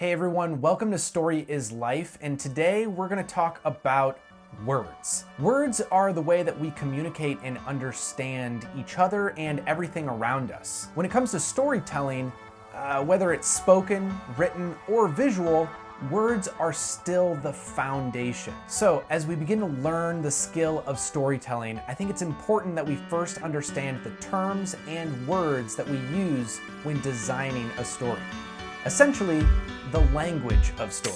Hey everyone, welcome to Story is Life, and today we're going to talk about words. Words are the way that we communicate and understand each other and everything around us. When it comes to storytelling, whether it's spoken, written, or visual, words are still the foundation. So as we begin to learn the skill of storytelling, I think it's important that we first understand the terms and words that we use when designing a story. Essentially, the language of story.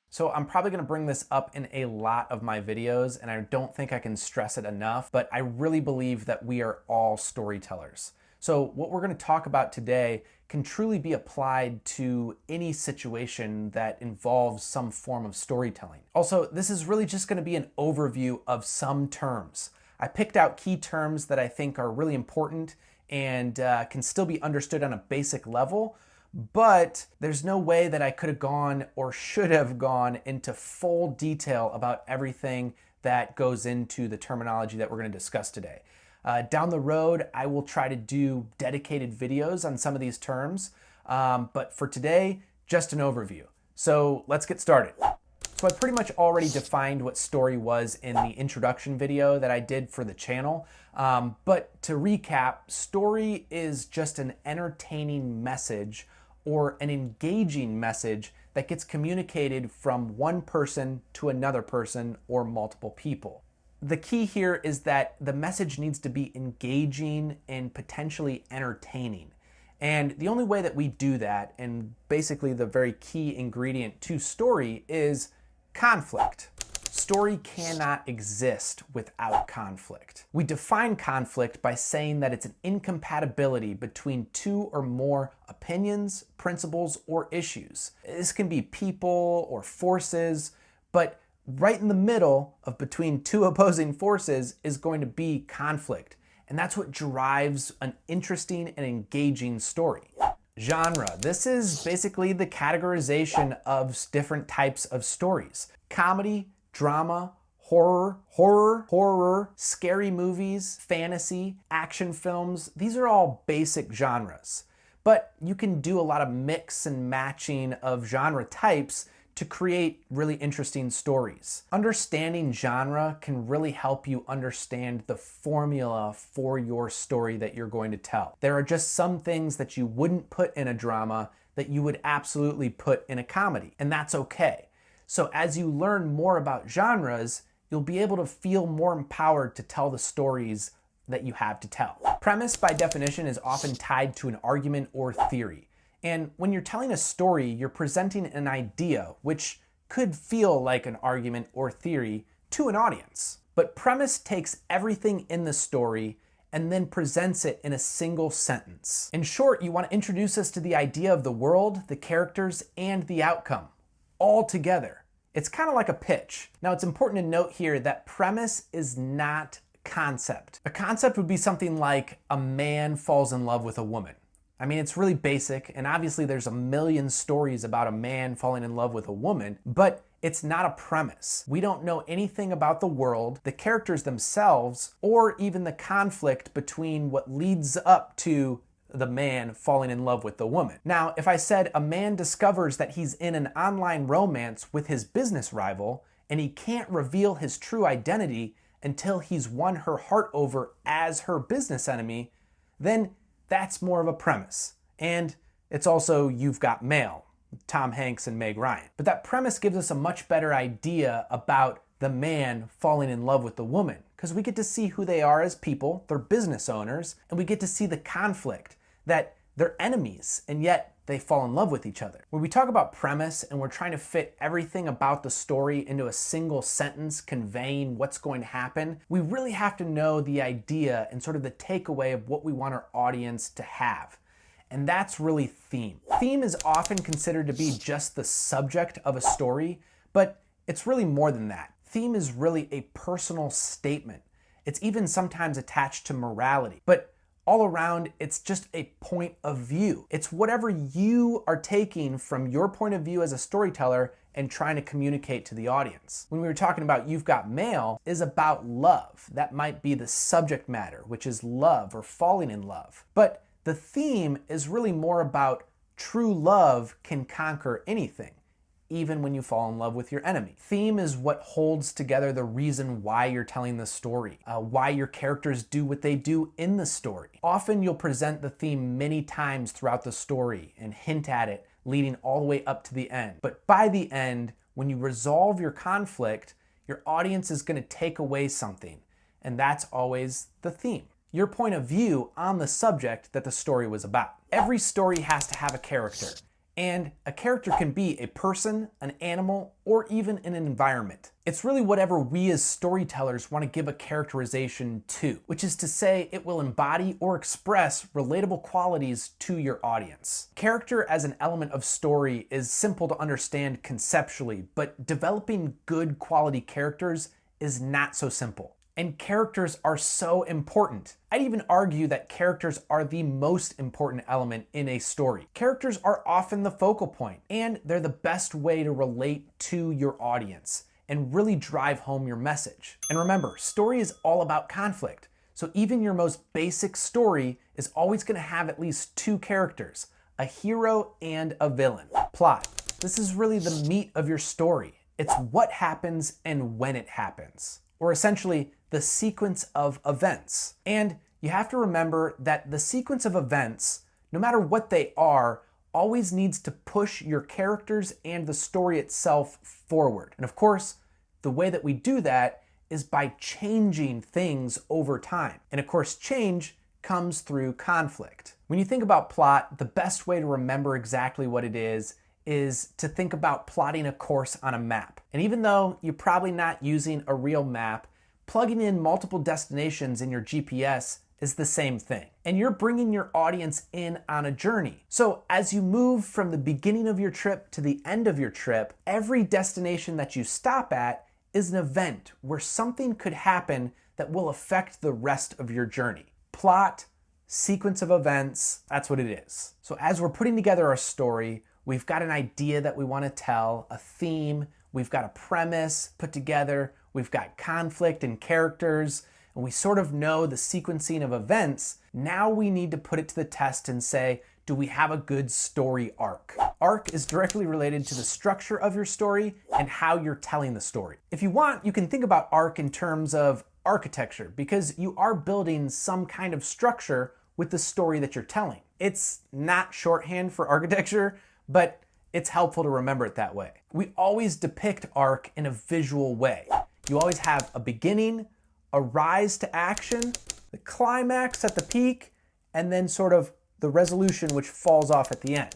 So I'm probably going to bring this up in a lot of my videos, and I don't think I can stress it enough, but I really believe that we are all storytellers. So what we're going to talk about today can truly be applied to any situation that involves some form of storytelling. Also, this is really just going to be an overview of some terms. I picked out key terms that I think are really important and can still be understood on a basic level, but there's no way that I could have gone or should have gone into full detail about everything that goes into the terminology that we're going to discuss today. Down the road, I will try to do dedicated videos on some of these terms, but for today, just an overview. So let's get started. So I pretty much already defined what story was in the introduction video that I did for the channel, but to recap, story is just an entertaining message or an engaging message that gets communicated from one person to another person or multiple people. The key here is that the message needs to be engaging and potentially entertaining. And the only way that we do that, and basically the very key ingredient to story, is conflict. Story cannot exist without conflict. We define conflict by saying that it's an incompatibility between two or more opinions, principles, or issues. This can be people or forces, but right in the middle of between two opposing forces is going to be conflict. And that's what drives an interesting and engaging story. Genre. This is basically the categorization of different types of stories. Comedy, drama, horror, scary movies, fantasy, action films. These are all basic genres. But you can do a lot of mix and matching of genre types to create really interesting stories. Understanding genre can really help you understand the formula for your story that you're going to tell. There are just some things that you wouldn't put in a drama that you would absolutely put in a comedy, and that's okay. So as you learn more about genres, you'll be able to feel more empowered to tell the stories that you have to tell. Premise, by definition, is often tied to an argument or theory. And when you're telling a story, you're presenting an idea, which could feel like an argument or theory to an audience. But premise takes everything in the story and then presents it in a single sentence. In short, you want to introduce us to the idea of the world, the characters, and the outcome, all together. It's kind of like a pitch. Now, it's important to note here that premise is not concept. A concept would be something like a man falls in love with a woman. I mean, it's really basic, and obviously there's a million stories about a man falling in love with a woman, but it's not a premise. We don't know anything about the world, the characters themselves, or even the conflict between what leads up to the man falling in love with the woman. Now, if I said a man discovers that he's in an online romance with his business rival, and he can't reveal his true identity until he's won her heart over as her business enemy, then that's more of a premise. And it's also You've Got Mail, Tom Hanks and Meg Ryan. But that premise gives us a much better idea about the man falling in love with the woman, because we get to see who they are as people, they're business owners, and we get to see the conflict, that they're enemies, and yet they fall in love with each other. When we talk about premise and we're trying to fit everything about the story into a single sentence conveying what's going to happen, we really have to know the idea and sort of the takeaway of what we want our audience to have. And that's really theme. Theme is often considered to be just the subject of a story, but it's really more than that. Theme is really a personal statement. It's even sometimes attached to morality. But All around, it's just a point of view. It's whatever you are taking from your point of view as a storyteller and trying to communicate to the audience. When we were talking about You've Got Mail is about love. That might be the subject matter, which is love or falling in love. But the theme is really more about true love can conquer anything, even when you fall in love with your enemy. Theme is what holds together the reason why you're telling the story, why your characters do what they do in the story. Often you'll present the theme many times throughout the story and hint at it, leading all the way up to the end. But by the end, when you resolve your conflict, your audience is going to take away something, and that's always the theme. Your point of view on the subject that the story was about. Every story has to have a character. And a character can be a person, an animal, or even an environment. It's really whatever we as storytellers want to give a characterization to, which is to say it will embody or express relatable qualities to your audience. Character as an element of story is simple to understand conceptually, but developing good quality characters is not so simple. And characters are so important. I'd even argue that characters are the most important element in a story. Characters are often the focal point, and they're the best way to relate to your audience and really drive home your message. And remember, story is all about conflict. So even your most basic story is always going to have at least two characters, a hero and a villain. Plot. This is really the meat of your story. It's what happens and when it happens, or essentially the sequence of events. And you have to remember that the sequence of events, no matter what they are, always needs to push your characters and the story itself forward. And of course, the way that we do that is by changing things over time. And of course, change comes through conflict. When you think about plot, the best way to remember exactly what it is to think about plotting a course on a map. And even though you're probably not using a real map, plugging in multiple destinations in your GPS is the same thing. And you're bringing your audience in on a journey. So as you move from the beginning of your trip to the end of your trip, every destination that you stop at is an event where something could happen that will affect the rest of your journey. Plot, sequence of events, that's what it is. So as we're putting together our story, we've got an idea that we want to tell, a theme, we've got a premise put together, we've got conflict and characters, and we sort of know the sequencing of events. Now we need to put it to the test and say, do we have a good story arc? Arc is directly related to the structure of your story and how you're telling the story. If you want, you can think about arc in terms of architecture, because you are building some kind of structure with the story that you're telling. It's not shorthand for architecture, but it's helpful to remember it that way. We always depict arc in a visual way. You always have a beginning, a rise to action, the climax at the peak, and then sort of the resolution which falls off at the end.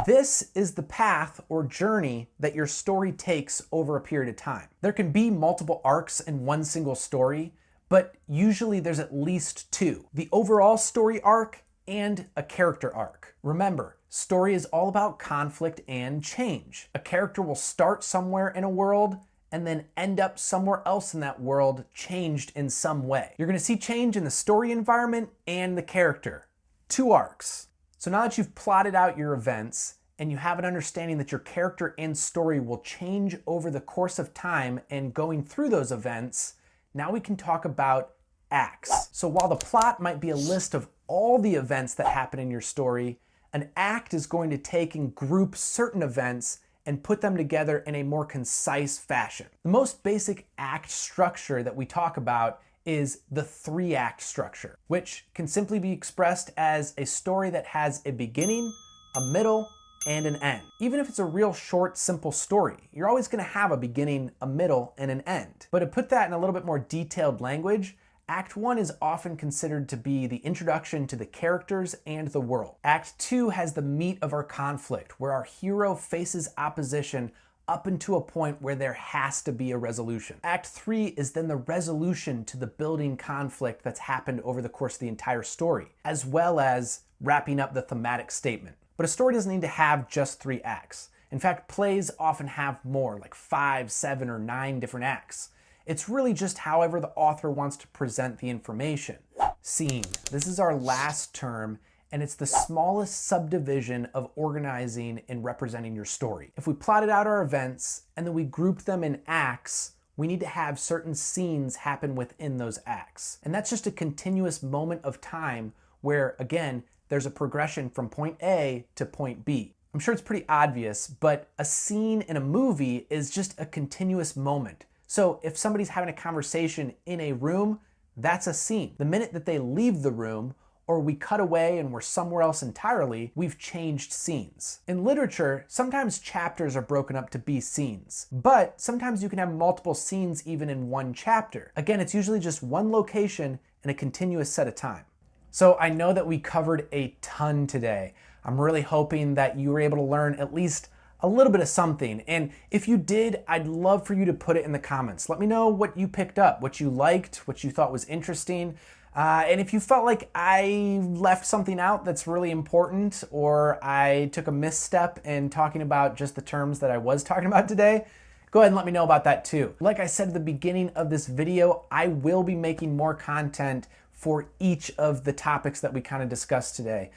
This is the path or journey that your story takes over a period of time. There can be multiple arcs in one single story, but usually there's at least two. The overall story arc and a character arc. Remember, story is all about conflict and change. A character will start somewhere in a world and then end up somewhere else in that world, changed in some way. You're gonna see change in the story environment and the character. Two arcs. So now that you've plotted out your events and you have an understanding that your character and story will change over the course of time and going through those events, now we can talk about acts. So while the plot might be a list of all the events that happen in your story, an act is going to take and group certain events and put them together in a more concise fashion. The most basic act structure that we talk about is the 3-act structure, which can simply be expressed as a story that has a beginning, a middle, and an end. Even if it's a real short, simple story, you're always gonna have a beginning, a middle, and an end. But to put that in a little bit more detailed language, Act 1 is often considered to be the introduction to the characters and the world. Act 2 has the meat of our conflict, where our hero faces opposition up into a point where there has to be a resolution. Act 3 is then the resolution to the building conflict that's happened over the course of the entire story, as well as wrapping up the thematic statement. But a story doesn't need to have just 3 acts. In fact, plays often have more, like 5, 7, or 9 different acts. It's really just however the author wants to present the information. Scene. This is our last term, and it's the smallest subdivision of organizing and representing your story. If we plotted out our events and then we grouped them in acts, we need to have certain scenes happen within those acts. And that's just a continuous moment of time where, again, there's a progression from point A to point B. I'm sure it's pretty obvious, but a scene in a movie is just a continuous moment. So if somebody's having a conversation in a room, that's a scene. The minute that they leave the room, or we cut away and we're somewhere else entirely, we've changed scenes. In literature, sometimes chapters are broken up to be scenes, but sometimes you can have multiple scenes even in one chapter. Again, it's usually just one location in a continuous set of time. So I know that we covered a ton today. I'm really hoping that you were able to learn at least a little bit of something. And if you did, I'd love for you to put it in the comments. Let me know what you picked up, what you liked, what you thought was interesting. And if you felt like I left something out that's really important, or I took a misstep in talking about just the terms that I was talking about today, go ahead and let me know about that too. Like I said at the beginning of this video, I will be making more content for each of the topics that we kind of discussed today.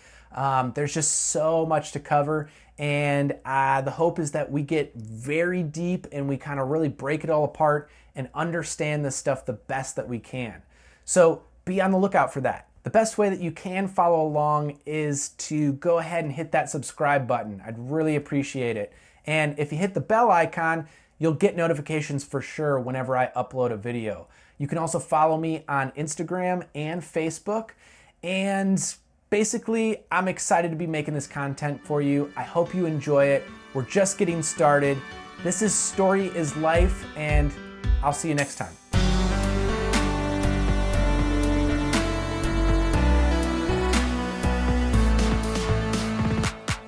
There's just so much to cover, and the hope is that we get very deep and we kind of really break it all apart and understand this stuff the best that we can. So be on the lookout for that. The best way that you can follow along is to go ahead and hit that subscribe button. I'd really appreciate it. And if you hit the bell icon, you'll get notifications for sure whenever I upload a video. You can also follow me on Instagram and Facebook. And basically, I'm excited to be making this content for you. I hope you enjoy it. We're just getting started. This is Story is Life, and I'll see you next time.